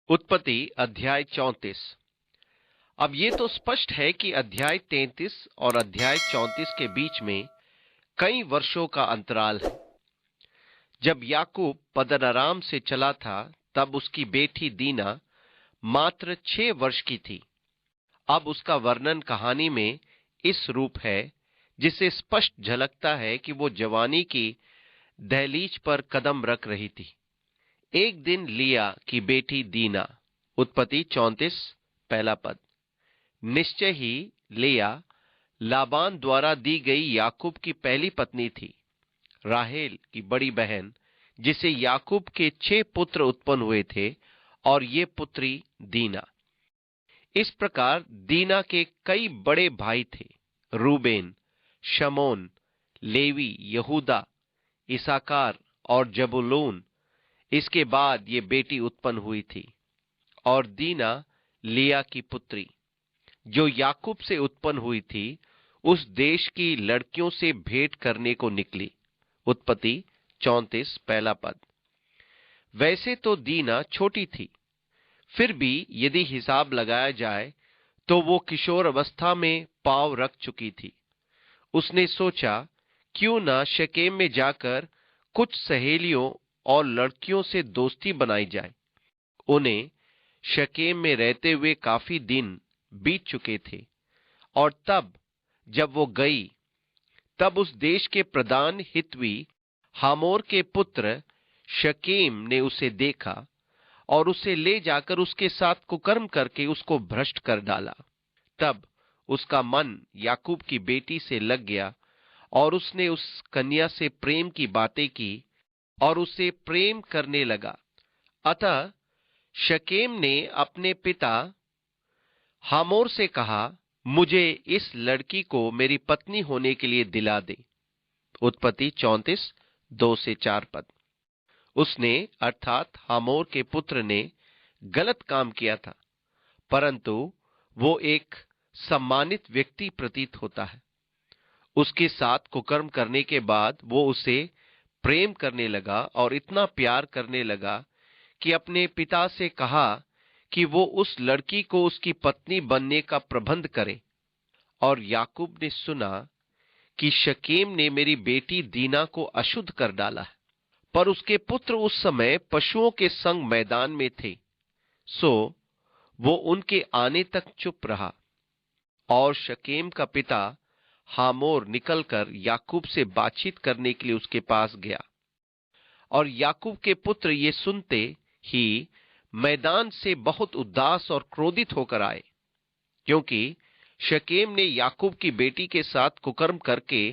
उत्पत्ति अध्याय 34। अब ये तो स्पष्ट है कि अध्याय 33 और अध्याय 34 के बीच में कई वर्षों का अंतराल है। जब याकूब पद्दनराम से चला था तब उसकी बेटी दीना मात्र 6 वर्ष की थी। अब उसका वर्णन कहानी में इस रूप है जिससे स्पष्ट झलकता है कि वो जवानी की दहलीज पर कदम रख रही थी। एक दिन लिया की बेटी दीना, उत्पत्ति 34 पहला पद। निश्चय ही लिया लाबान द्वारा दी गई याकूब की पहली पत्नी थी, राहेल की बड़ी बहन, जिसे याकूब के 6 पुत्र उत्पन्न हुए थे और ये पुत्री दीना। इस प्रकार दीना के कई बड़े भाई थे, रूबेन, शमोन, लेवी, यहूदा, इसाकार और जबूलून। इसके बाद ये बेटी उत्पन्न हुई थी और दीना लिया की पुत्री, जो याकूब से उत्पन्न हुई थी, उस देश की लड़कियों से भेंट करने को निकली। उत्पत्ति 34 पहला पद। वैसे तो दीना छोटी थी, फिर भी यदि हिसाब लगाया जाए तो वो किशोर अवस्था में पांव रख चुकी थी। उसने सोचा, क्यों ना शकेम में जाकर कुछ सहेलियों और लड़कियों से दोस्ती बनाई जाए। उन्हें शकेम में रहते हुए काफी दिन बीत चुके थे और तब जब वो गई तब उस देश के प्रधान हित्वी हामोर के पुत्र शकेम ने उसे देखा और उसे ले जाकर उसके साथ कुकर्म करके उसको भ्रष्ट कर डाला। तब उसका मन याकूब की बेटी से लग गया और उसने उस कन्या से प्रेम की बातें की और उसे प्रेम करने लगा। अतः शकेम ने अपने पिता हामोर से कहा, मुझे इस लड़की को मेरी पत्नी होने के लिए दिला दे। उत्पत्ति 34 2 से 4 पद। उसने अर्थात हामोर के पुत्र ने गलत काम किया था, परंतु वो एक सम्मानित व्यक्ति प्रतीत होता है। उसके साथ कुकर्म करने के बाद वो उसे प्रेम करने लगा और इतना प्यार करने लगा कि अपने पिता से कहा कि वो उस लड़की को उसकी पत्नी बनने का प्रबंध करे। और याकूब ने सुना कि शकेम ने मेरी बेटी दीना को अशुद्ध कर डाला है, पर उसके पुत्र उस समय पशुओं के संग मैदान में थे, सो वो उनके आने तक चुप रहा। और शकेम का पिता हामोर निकलकर याकूब से बातचीत करने के लिए उसके पास गया। और याकूब के पुत्र ये सुनते ही मैदान से बहुत उदास और क्रोधित होकर आए, क्योंकि शकेम ने याकूब की बेटी के साथ कुकर्म करके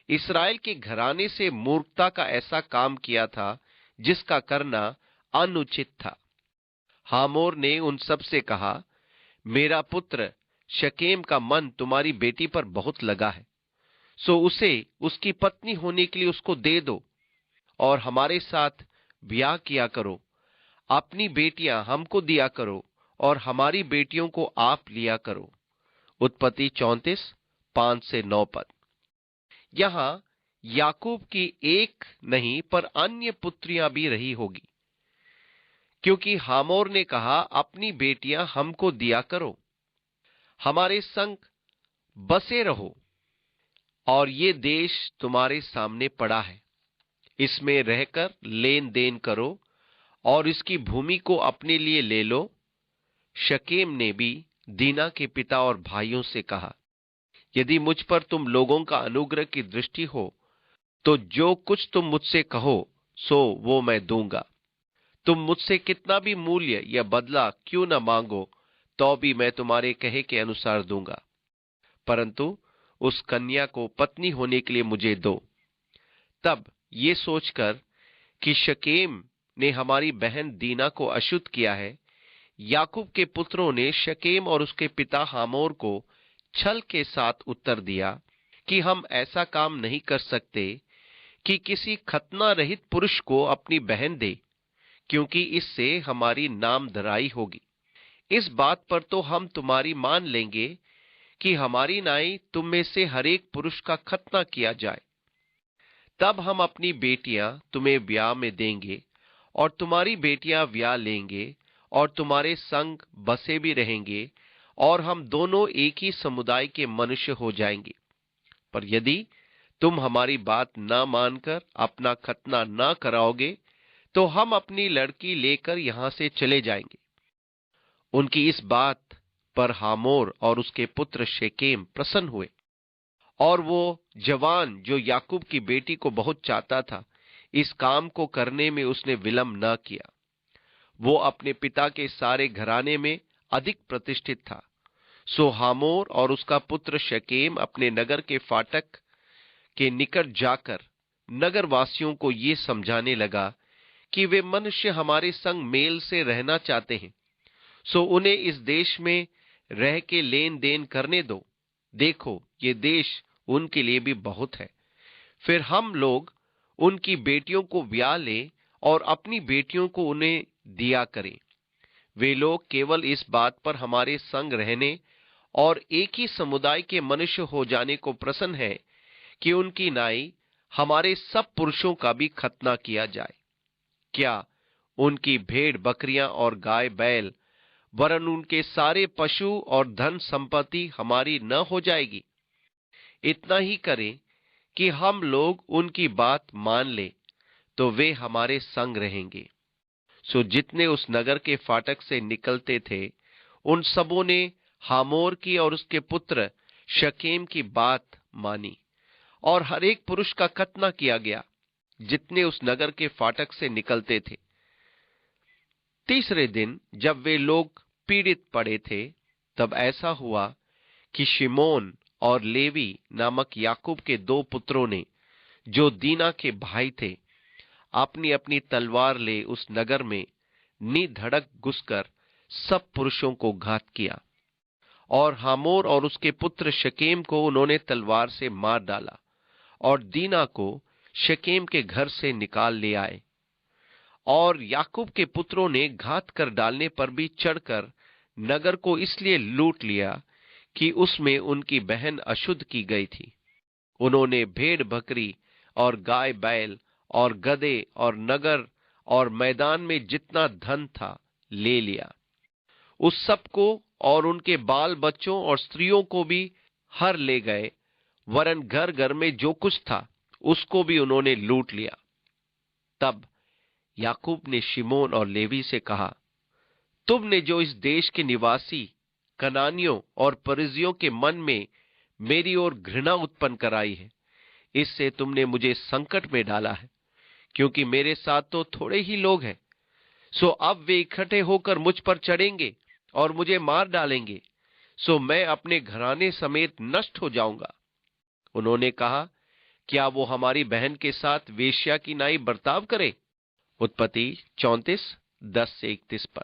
इस्राएल के घराने से मूर्खता का ऐसा काम किया था जिसका करना अनुचित था। हामोर ने उन सब से कहा, मेरा पुत्र शकेम का मन तुम्हारी बेटी पर बहुत लगा है, सो उसे उसकी पत्नी होने के लिए उसको दे दो और हमारे साथ ब्याह किया करो। अपनी बेटियां हमको दिया करो और हमारी बेटियों को आप लिया करो। उत्पत्ति 34 5 से 9 पद। यहां याकूब की एक नहीं पर अन्य पुत्रियां भी रही होगी, क्योंकि हामोर ने कहा, अपनी बेटियां हमको दिया करो, हमारे संग बसे रहो, और ये देश तुम्हारे सामने पड़ा है, इसमें रहकर लेन देन करो और इसकी भूमि को अपने लिए ले लो। शकेम ने भी दीना के पिता और भाइयों से कहा, यदि मुझ पर तुम लोगों का अनुग्रह की दृष्टि हो तो जो कुछ तुम मुझसे कहो सो वो मैं दूंगा। तुम मुझसे कितना भी मूल्य या बदला क्यों न मांगो, तो भी मैं तुम्हारे कहे के अनुसार दूंगा, परंतु उस कन्या को पत्नी होने के लिए मुझे दो। तब ये सोचकर कि शकेम ने हमारी बहन दीना को अशुद्ध किया है, याकूब के पुत्रों ने शकेम और उसके पिता हामोर को छल के साथ उत्तर दिया कि हम ऐसा काम नहीं कर सकते कि किसी खतना रहित पुरुष को अपनी बहन दे, क्योंकि इससे हमारी नामधराई होगी। इस बात पर तो हम तुम्हारी मान लेंगे कि हमारी नाई तुम में से हर एक पुरुष का खतना किया जाए, तब हम अपनी बेटियां तुम्हें ब्याह में देंगे और तुम्हारी बेटियां ब्याह लेंगे और तुम्हारे संग बसे भी रहेंगे और हम दोनों एक ही समुदाय के मनुष्य हो जाएंगे। पर यदि तुम हमारी बात न मानकर अपना खतना न कराओगे तो हम अपनी लड़की लेकर यहां से चले जाएंगे। उनकी इस बात पर हामोर और उसके पुत्र शेकेम प्रसन्न हुए, और वो जवान जो याकूब की बेटी को बहुत चाहता था, इस काम को करने में उसने विलंब न किया। वो अपने पिता के सारे घराने में अधिक प्रतिष्ठित था। सो हामोर और उसका पुत्र शकेम अपने नगर के फाटक के निकट जाकर नगरवासियों को ये समझाने लगा कि वे मनुष्य हमारे संग मेल से रहना चाहते हैं, सो उन्हें इस देश में रह के लेन देन करने दो। देखो, ये देश उनके लिए भी बहुत है। फिर हम लोग उनकी बेटियों को ब्याह लें और अपनी बेटियों को उन्हें दिया करें। वे लोग केवल इस बात पर हमारे संग रहने और एक ही समुदाय के मनुष्य हो जाने को प्रसन्न है कि उनकी नाई हमारे सब पुरुषों का भी खतना किया जाए। क्या उनकी भेड़ बकरियां और गाय बैल वरन उनके सारे पशु और धन संपत्ति हमारी न हो जाएगी? इतना ही करें कि हम लोग उनकी बात मान ले तो वे हमारे संग रहेंगे। सो जितने उस नगर के फाटक से निकलते थे, उन सबों ने हामोर की और उसके पुत्र शकेम की बात मानी, और हर एक पुरुष का खतना किया गया जितने उस नगर के फाटक से निकलते थे। तीसरे दिन जब वे लोग पीड़ित पड़े थे, तब ऐसा हुआ कि शिमोन और लेवी नामक याकूब के दो पुत्रों ने, जो दीना के भाई थे, अपनी अपनी तलवार ले उस नगर में निधड़क घुसकर सब पुरुषों को घात किया, और हामोर और उसके पुत्र शकेम को उन्होंने तलवार से मार डाला, और दीना को शकेम के घर से निकाल ले आए। और याकूब के पुत्रों ने घात कर डालने पर भी चढ़कर नगर को इसलिए लूट लिया कि उसमें उनकी बहन अशुद्ध की गई थी। उन्होंने भेड़ बकरी और गाय बैल और गधे और नगर और मैदान में जितना धन था ले लिया। उस सब को और उनके बाल बच्चों और स्त्रियों को भी हर ले गए, वरन घर घर में जो कुछ था उसको भी उन्होंने लूट लिया। तब याकूब ने शिमोन और लेवी से कहा, तुमने जो इस देश के निवासी कनानियों और परिज्जियों के मन में मेरी ओर घृणा उत्पन्न कराई है, इससे तुमने मुझे संकट में डाला है, क्योंकि मेरे साथ तो थोड़े ही लोग हैं। सो अब वे इकट्ठे होकर मुझ पर चढ़ेंगे और मुझे मार डालेंगे, सो मैं अपने घराने समेत नष्ट हो जाऊंगा। उन्होंने कहा, क्या वो हमारी बहन के साथ वेश्या की नाई बर्ताव करे? उत्पत्ति 34:10-31 पर।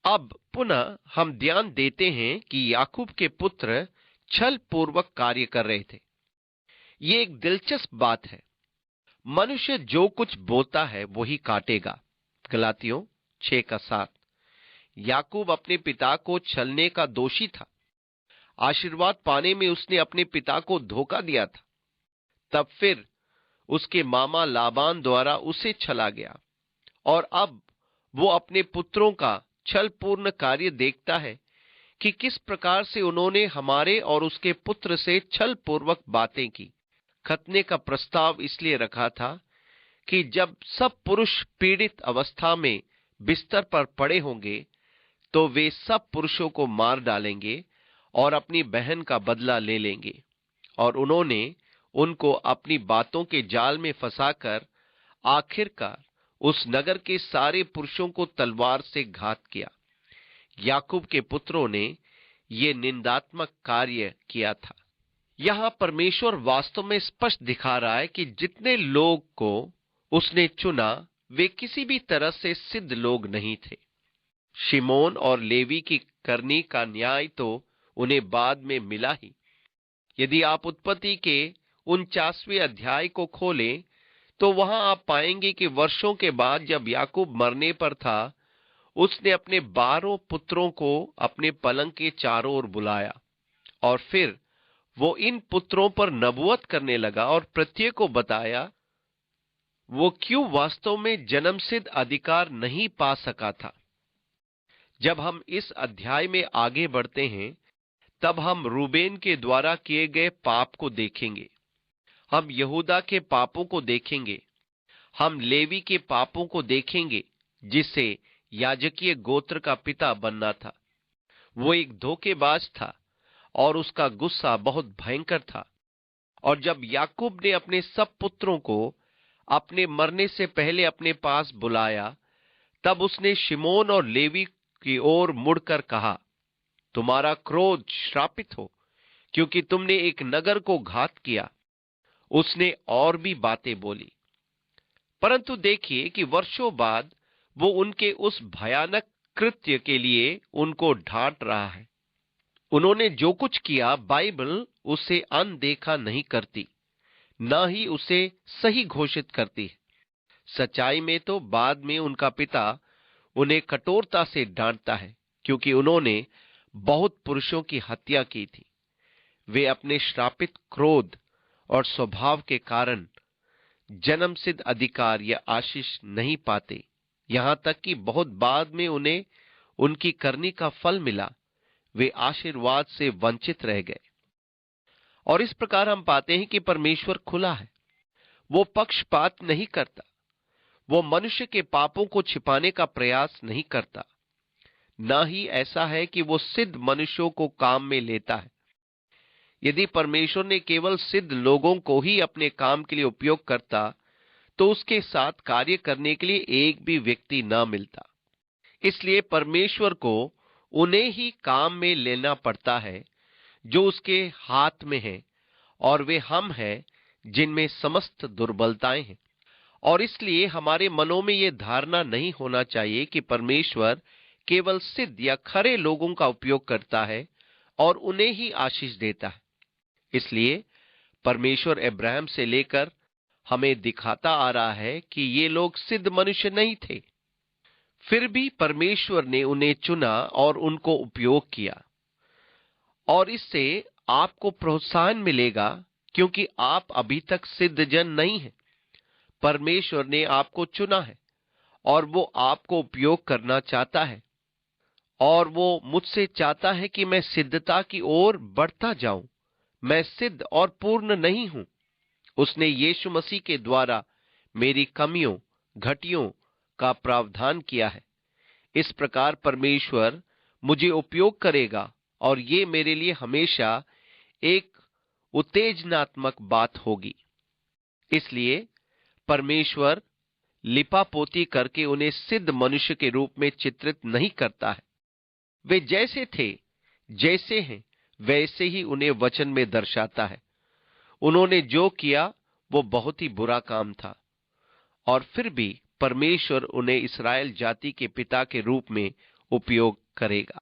अब पुनः हम ध्यान देते हैं कि याकूब के पुत्र छल पूर्वक कार्य कर रहे थे। ये एक दिलचस्प बात है। मनुष्य जो कुछ बोता है वही काटेगा। गलातियों 6:7। याकूब अपने पिता को छलने का दोषी था। आशीर्वाद पाने में उसने अपने पिता को धोखा दिया था। तब फिर उसके मामा लाबान द्वारा उसे छला गया, और अब वो अपने पुत्रों का छलपूर्ण कार्य देखता है कि किस प्रकार से उन्होंने हमारे और उसके पुत्र से छल पूर्वक बातें की। खतने का प्रस्ताव इसलिए रखा था कि जब सब पुरुष पीड़ित अवस्था में बिस्तर पर पड़े होंगे तो वे सब पुरुषों को मार डालेंगे और अपनी बहन का बदला ले लेंगे। और उन्होंने उनको अपनी बातों के जाल में फंसाकर आखिरकार उस नगर के सारे पुरुषों को तलवार से घात किया। याकूब के पुत्रों ने ये निंदात्मक कार्य किया था। यहां परमेश्वर वास्तव में स्पष्ट दिखा रहा है कि जितने लोग को उसने चुना वे किसी भी तरह से सिद्ध लोग नहीं थे। शिमोन और लेवी की करनी का न्याय तो उन्हें बाद में मिला ही। यदि आप उत्पत्ति के 49वें अध्याय को खोलें तो वहां आप पाएंगे कि वर्षों के बाद जब याकूब मरने पर था, उसने अपने 12 पुत्रों को अपने पलंग के चारों ओर बुलाया, और फिर वो इन पुत्रों पर नबूवत करने लगा और प्रत्येक को बताया वो क्यों वास्तव में जन्मसिद्ध अधिकार नहीं पा सका था। जब हम इस अध्याय में आगे बढ़ते हैं, तब हम रूबेन के द्वारा किए गए पाप को देखेंगे, हम यहूदा के पापों को देखेंगे, हम लेवी के पापों को देखेंगे, जिससे याजकीय गोत्र का पिता बनना था। वो एक धोखेबाज था और उसका गुस्सा बहुत भयंकर था। और जब याकूब ने अपने सब पुत्रों को अपने मरने से पहले अपने पास बुलाया, तब उसने शिमोन और लेवी की ओर मुड़कर कहा, तुम्हारा क्रोध श्रापित हो, क्योंकि तुमने एक नगर को घात किया। उसने और भी बातें बोली, परंतु देखिए कि वर्षों बाद वो उनके उस भयानक कृत्य के लिए उनको डांट रहा है। उन्होंने जो कुछ किया, बाइबल उसे अनदेखा नहीं करती, ना ही उसे सही घोषित करती है। सच्चाई में तो बाद में उनका पिता उन्हें कठोरता से डांटता है, क्योंकि उन्होंने बहुत पुरुषों की हत्या की थी। वे अपने श्रापित क्रोध और स्वभाव के कारण जन्मसिद्ध अधिकार या आशीष नहीं पाते, यहां तक कि बहुत बाद में उन्हें उनकी करनी का फल मिला, वे आशीर्वाद से वंचित रह गए। और इस प्रकार हम पाते हैं कि परमेश्वर खुला है, वो पक्षपात नहीं करता, वो मनुष्य के पापों को छिपाने का प्रयास नहीं करता, ना ही ऐसा है कि वो सिद्ध मनुष्यों को काम में लेता है। यदि परमेश्वर ने केवल सिद्ध लोगों को ही अपने काम के लिए उपयोग करता, तो उसके साथ कार्य करने के लिए एक भी व्यक्ति ना मिलता। इसलिए परमेश्वर को उन्हें ही काम में लेना पड़ता है जो उसके हाथ में है, और वे हम हैं जिनमें समस्त दुर्बलताएं हैं। और इसलिए हमारे मनों में यह धारणा नहीं होना चाहिए कि परमेश्वर केवल सिद्ध या खरे लोगों का उपयोग करता है और उन्हें ही आशीष देता है। इसलिए परमेश्वर अब्राहम से लेकर हमें दिखाता आ रहा है कि ये लोग सिद्ध मनुष्य नहीं थे, फिर भी परमेश्वर ने उन्हें चुना और उनको उपयोग किया। और इससे आपको प्रोत्साहन मिलेगा, क्योंकि आप अभी तक सिद्ध जन नहीं हैं। परमेश्वर ने आपको चुना है और वो आपको उपयोग करना चाहता है, और वो मुझसे चाहता है कि मैं सिद्धता की ओर बढ़ता जाऊं। मैं सिद्ध और पूर्ण नहीं हूं। उसने यीशु मसीह के द्वारा मेरी कमियों, घटियों का प्रावधान किया है। इस प्रकार परमेश्वर मुझे उपयोग करेगा, और ये मेरे लिए हमेशा एक उत्तेजनात्मक बात होगी। इसलिए परमेश्वर लिपापोती करके उन्हें सिद्ध मनुष्य के रूप में चित्रित नहीं करता है। वे जैसे थे, जैसे हैं, वैसे ही उन्हें वचन में दर्शाता है। उन्होंने जो किया वो बहुत ही बुरा काम था, और फिर भी परमेश्वर उन्हें इस्राएल जाति के पिता के रूप में उपयोग करेगा।